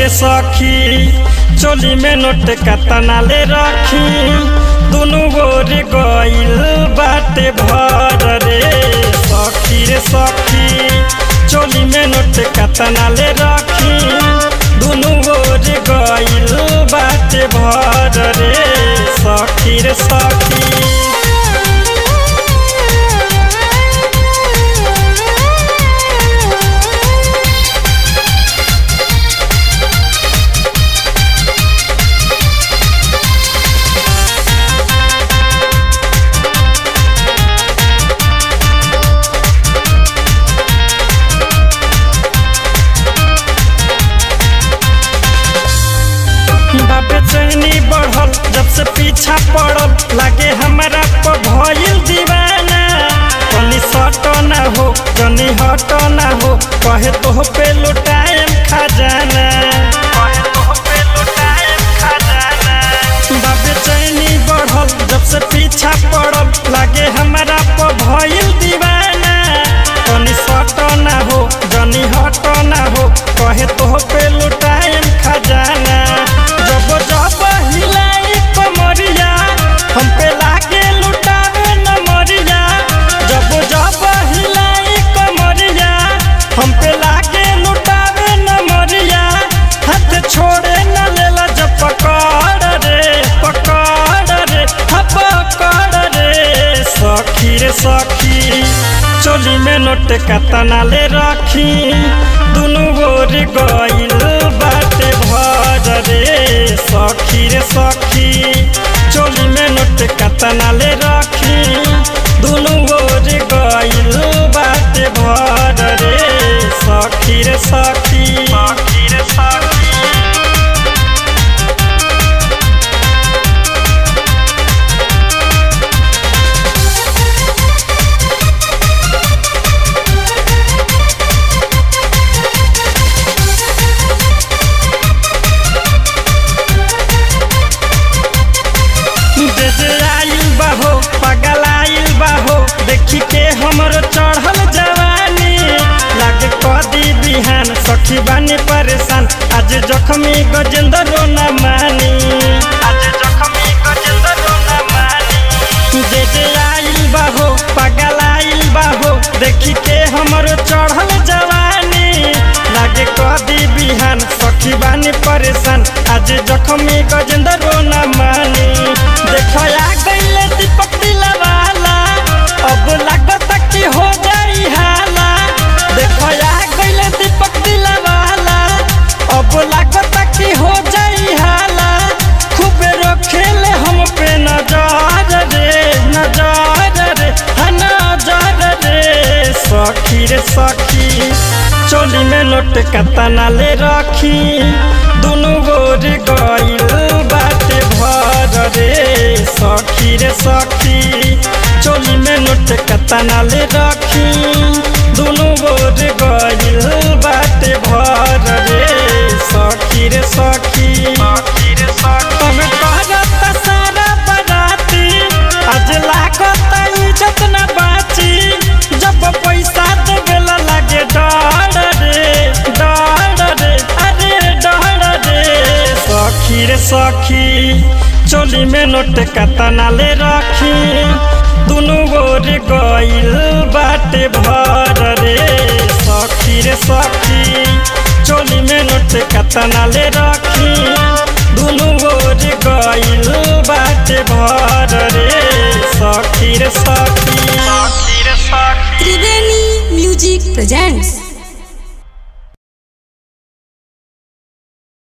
रे सखी चोली में नोट कतना ले रखी दुनु गोर गइल बाटे भर रे सखी रे सखी चोली में नोट कतना ले रखी दुनु गोर गइल बाटे भर रे सखी रे सखी। बेचैनी बढ़ल जब से पीछा पड़ल लागे हमारा पर भइल दीवाना कनी सट ना हो कनी हट ना हो कहे तो पे लुटाएम खजाना बेचैनी बढ़ल जब से पीछा पड़ल लागे हमारा पर भइल दीवाना कनी सट ना हो जनी हट ना हो कहे तो पे लुटाएम खजाना जब हिलाई कमरिया हम पे लागे लुटावे न मरिया जब हिलाई कमरिया हम पे लागे लुटावे न मरिया हाथ छोड़े न लेला जब पकड़ रे पकड़ रे सखी रे सखी चोली में नोट कतना ले रखी दुनु गोर गइल बाटे भर रे सखी रे सखी चोली में नोट कतना ले रखी दुनु गोर गइल बाटे भर रे सखी रे सखी सखी रे सखी। देखी के हमरो चढ़ल जवानी लागे कदी बिहान सखी बानी परेशान आज जख्मी गजेंद्र रोना मानी आज जख्मी गजेंद्र रोना मानी जे आइल बाहो पागल आइल बाहो देखी के हमरो चढ़ल जवानी लागे कदी बिहान सखी बानी परेशान आज जख्मी गजेंद्र रोना मानी देखया गइले दीपक दिलवाला अब लागत कि हो जाई हाला देखया गइले दीपक दिलवाला अब लागत कि हो जाई हाला खूब रखेले हम पे नजर रे सखी रे सखी चोली में नोट कतना ले रखी दुनु गोर गइल बाटे भर रे सखी रे सखी चोली में नोट कतना ले रखी दुनु गोर गइल बाटे भर रे सखी रे सखी सखी रे सखी। हम कहत सारा बराती आज लागत इज्जत न बाची जब पैसा देवेला लागे डर रे अरे डर रे सखी रे सखी चोली में नोट कतना ले रखी दुनु गोर गइल बाटे भर रे सखी रे सखी चोली में नोट कतना ले रखी दुनु गोर गइल बाटे भर रे सखी रे सखी। त्रिवेणी म्यूजिक प्रेजेंट्स।